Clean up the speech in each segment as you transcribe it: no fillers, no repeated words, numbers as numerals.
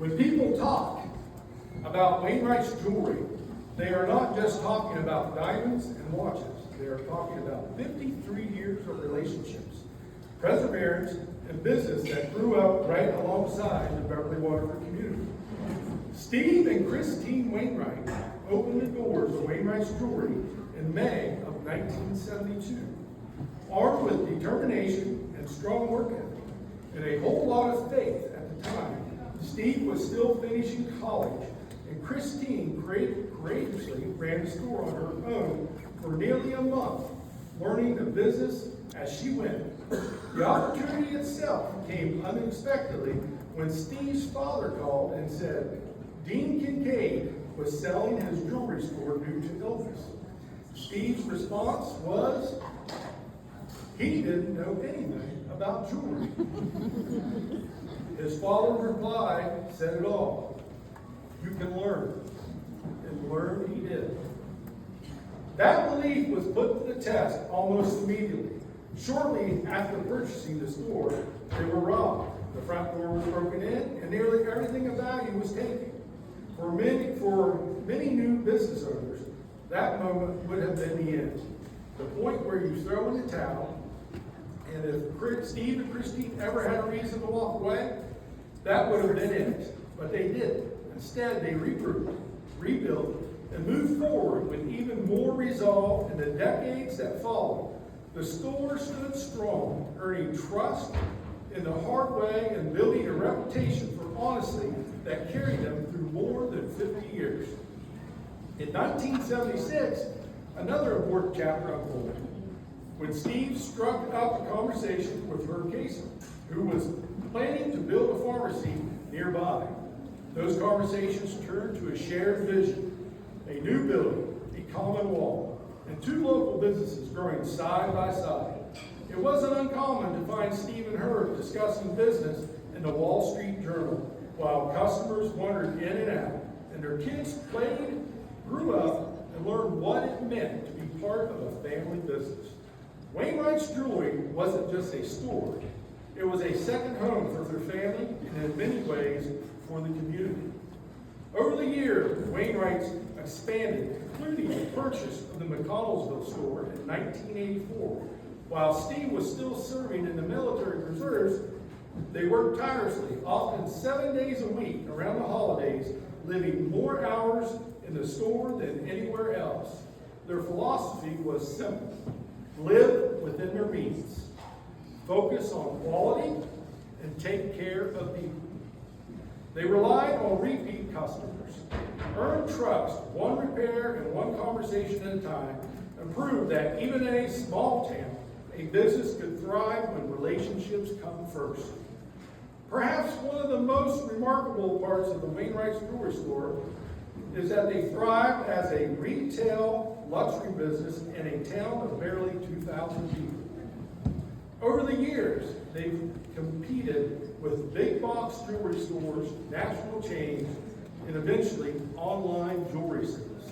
When people talk about Wainwright's jewelry, they are not just talking about diamonds and watches. They are talking about 53 years of relationships, perseverance, and business that grew up right alongside the Beverly Waterford community. Steve and Christine Wainwright opened the doors of Wainwright's Jewelry in May of 1972. Armed with determination and strong work ethic, and a whole lot of faith at the time, Steve was still finishing college, and Christine courageously ran the store on her own for nearly a month, learning the business as she went. The opportunity itself came unexpectedly when Steve's father called and said Dean Kincaid was selling his jewelry store due to illness. Steve's response was he didn't know anything about jewelry. His father's reply said it all. You can learn. And learn he did. That belief was put to the test almost immediately. Shortly after purchasing the store, they were robbed. The front door was broken in, and nearly everything of value was taken. For many new business owners, that moment would have been the end. The point where you throw in the towel, and if Steve and Christine ever had a reason to walk away, that would have been it. But they didn't. Instead, they regrouped, rebuilt, and moved forward with even more resolve in the decades that followed. The store stood strong, earning trust in the hard way and building a reputation for honesty that carried them through more than 50 years. In 1976, another important chapter unfolded when Steve struck up a conversation with Herb Casey, who was planning to build a pharmacy nearby. Those conversations turned to a shared vision, a new building, a common wall, and two local businesses growing side by side. It wasn't uncommon to find Steve and Herb discussing business in the Wall Street Journal, while customers wandered in and out, and their kids played, grew up, and learned what it meant to be part of a family business. Wainwright's Jewelry wasn't just a store. It was a second home for their family, and in many ways, for the community. Over the years, Wainwright's expanded, including the purchase of the McConnellsville store in 1984. While Steve was still serving in the military reserves, they worked tirelessly, often 7 days a week around the holidays, living more hours in the store than anywhere else. Their philosophy was simple: live within their means, focus on quality, and take care of people. They relied on repeat customers, earned trust, one repair and one conversation at a time, and proved that even in a small town, a business could thrive when relationships come first. Perhaps one of the most remarkable parts of the Wainwright's Jewelry Store is that they thrived as a retail luxury business in a town of barely 2,000 people. Over the years, they've competed with big box jewelry stores, national chains, and eventually online jewelry sales.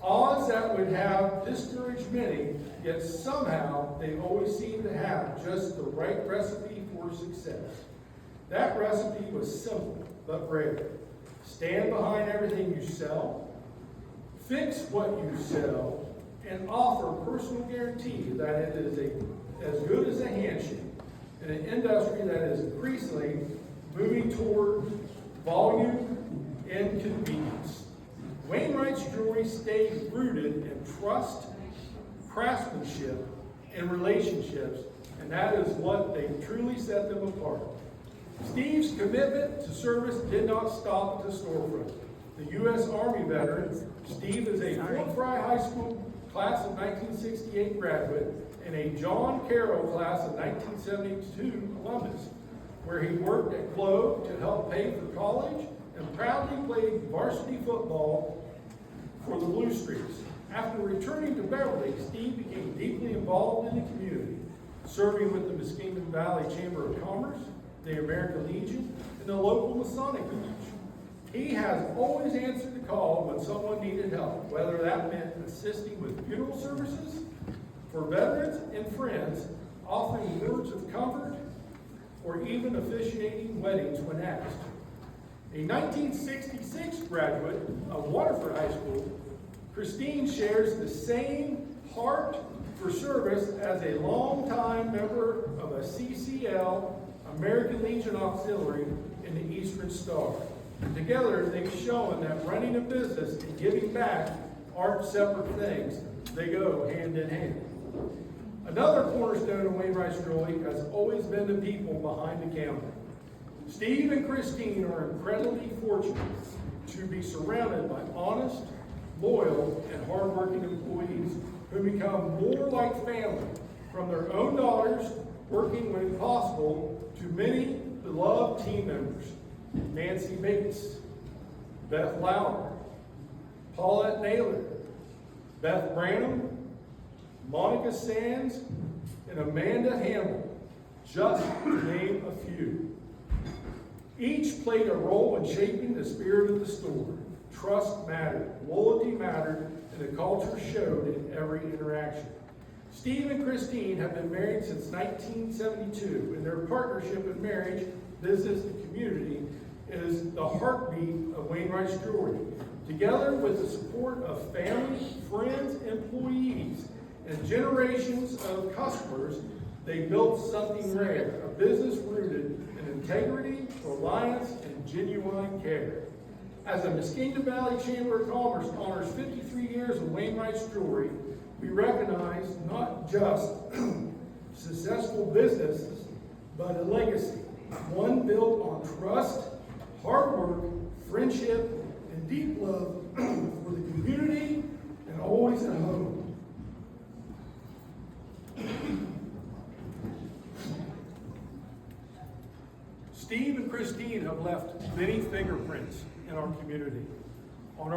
Odds that would have discouraged many, yet somehow they always seem to have just the right recipe for success. That recipe was simple but rare. Stand behind everything you sell, fix what you sell, and offer personal guarantee that it is as good as a handshake in an industry that is increasingly moving toward volume and convenience. Wainwright's Jewelry stayed rooted in trust, craftsmanship, and relationships, and that is what they truly set them apart. Steve's commitment to service did not stop at the storefront. The U.S. Army veteran, Steve is a Fort Fry High School class of 1968 graduate and a John Carroll class of 1972 alumnus, where he worked at Globe to help pay for college and proudly played varsity football for the Blue Streaks. After returning to Beverly, Steve became deeply involved in the community, serving with the Muskingum Valley Chamber of Commerce, the American Legion, and the local Masonic Lodge. He has always answered the call when someone needed help, whether that meant assisting with funeral services for veterans and friends, offering words of comfort, or even officiating weddings when asked. A 1966 graduate of Waterford High School, Christine shares the same heart for service as a longtime member of a CCL, American Legion Auxiliary, in the Eastern Star. Together, they've shown that running a business and giving back aren't separate things. They go hand in hand. Another cornerstone of Wainwright's Jewelry has always been the people behind the counter. Steve and Christine are incredibly fortunate to be surrounded by honest, loyal, and hardworking employees who become more like family, from their own daughters working when possible to many beloved team members. Nancy Bates, Beth Lauer, Paulette Naylor, Beth Branham, Monica Sands, and Amanda Hamill, just to name a few. Each played a role in shaping the spirit of the store. Trust mattered, loyalty mattered, and the culture showed in every interaction. Steve and Christine have been married since 1972, and their partnership in marriage, business, and community is the heartbeat of Wainwright's Jewelry. Together with the support of family, friends, employees, and generations of customers, they built something rare, a business rooted in integrity, reliance, and genuine care. As the Muskingum Valley Chamber of Commerce honors 53 years of Wainwright's Jewelry, we recognize not just successful businesses, but a legacy, one built on trust, hard work, friendship, and deep love for the community and always at home. Steve and Christine have left many fingerprints in our community, on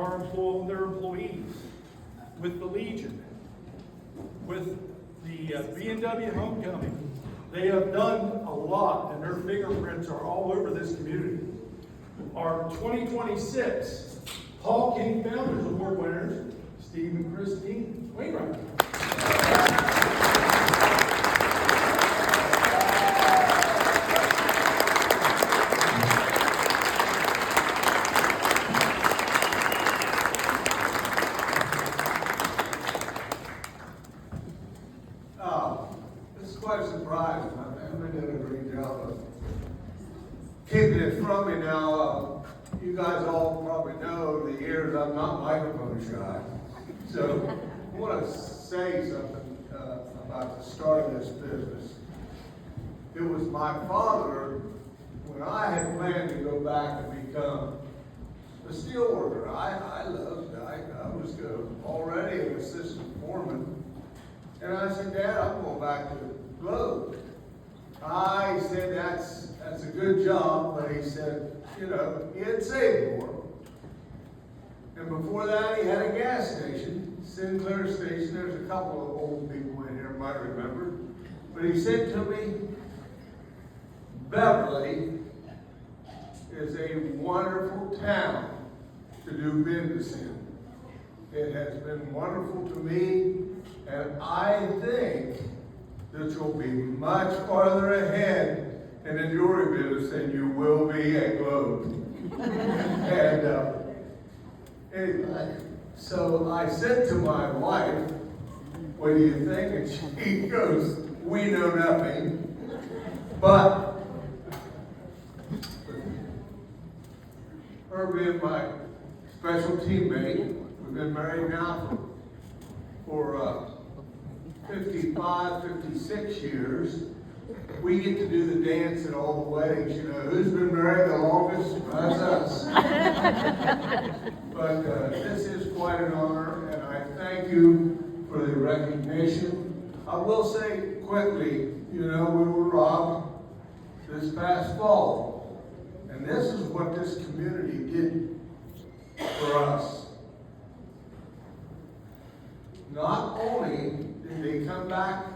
their employees, with the Legion, with the B&W Homecoming. They have done a lot, and their fingerprints are all over this community. Our 2026 Paul King Founders Award winners, Steve and Christine Wainwright. This is quite a surprise. My family did a great job of keeping it from me now. You guys all probably know over the years I'm not microphone shy. So I want to say something about the start of this business. It was my father, when I had planned to go back and become a steel worker. I was already an assistant foreman. And I said, Dad, I'm going back to the Globe. I said, that's a good job, but he said, he had saved more. And before that, he had a gas station, Sinclair Station. There's a couple of old people in here who might remember. But he said to me, Beverly is a wonderful town to do business in. It has been wonderful to me, and I think that you'll be much farther ahead in the jewelry business than you will be at Globe. And anyway, so I said to my wife, what do you think? And she goes, we know nothing, but her being my special teammate, we've been married now for 55, 56 years. We get to do the dance at all the weddings. Who's been married the longest? That's us. But this is quite an honor, and I thank you for the recognition. I will say quickly, we were robbed this past fall. And this is what this community did for us. Not only did they come back,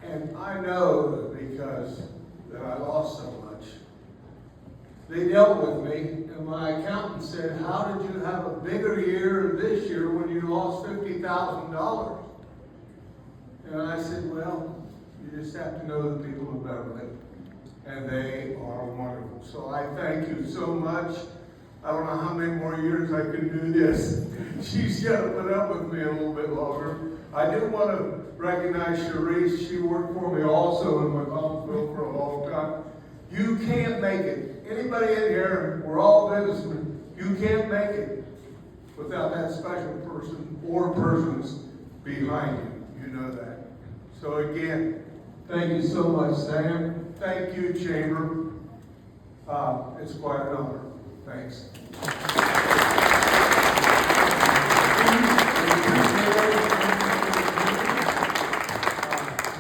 and I know because that I lost so much, they dealt with me, and my accountant said, how did you have a bigger year this year when you lost $50,000? And I said, well, you just have to know the people of Beverly. and they are wonderful. So I thank you so much. I don't know how many more years I can do this. She's got to put up with me a little bit longer. I do want to recognize Sharice. She worked for me also in McCombsville for a long time. You can't make it. Anybody in here, we're all businessmen. You can't make it without that special person or persons behind you. You know that. So again, thank you so much, Sam. Thank you, Chamber. It's quite an honor. Thanks.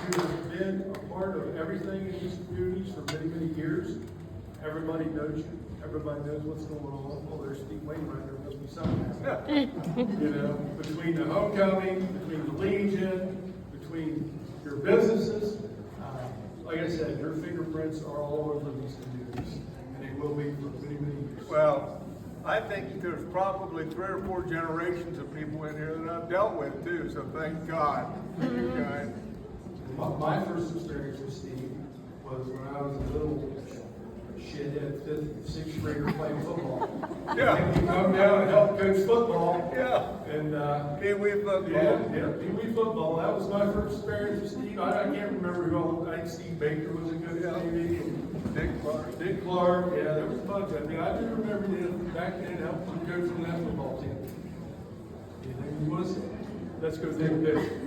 You have been a part of everything in these communities for many, many years. Everybody knows you. Everybody knows what's going on. Well, there's Steve Wainwright. There must be something. You know, between the homecoming, between the Legion, between your businesses. Like I said, your fingerprints are all over these communities, and they will be for many, many years. Well, I think there's probably 3 or 4 generations of people in here that I've dealt with too, so thank God for you guys. My first experience with Steve was when I was a little shithead 5th, 6th grader playing football. Yeah. And he come down and help coach football. Yeah. And, Pee-wee football. yeah, Pee-wee football. That was my first experience with Steve. I can't remember who all, I think Steve Baker was a good maybe. Dick Clark, yeah, there was a bunch. I mean, I do remember him back then helping coach on that football team. Anything you want to say? Let's go take a picture.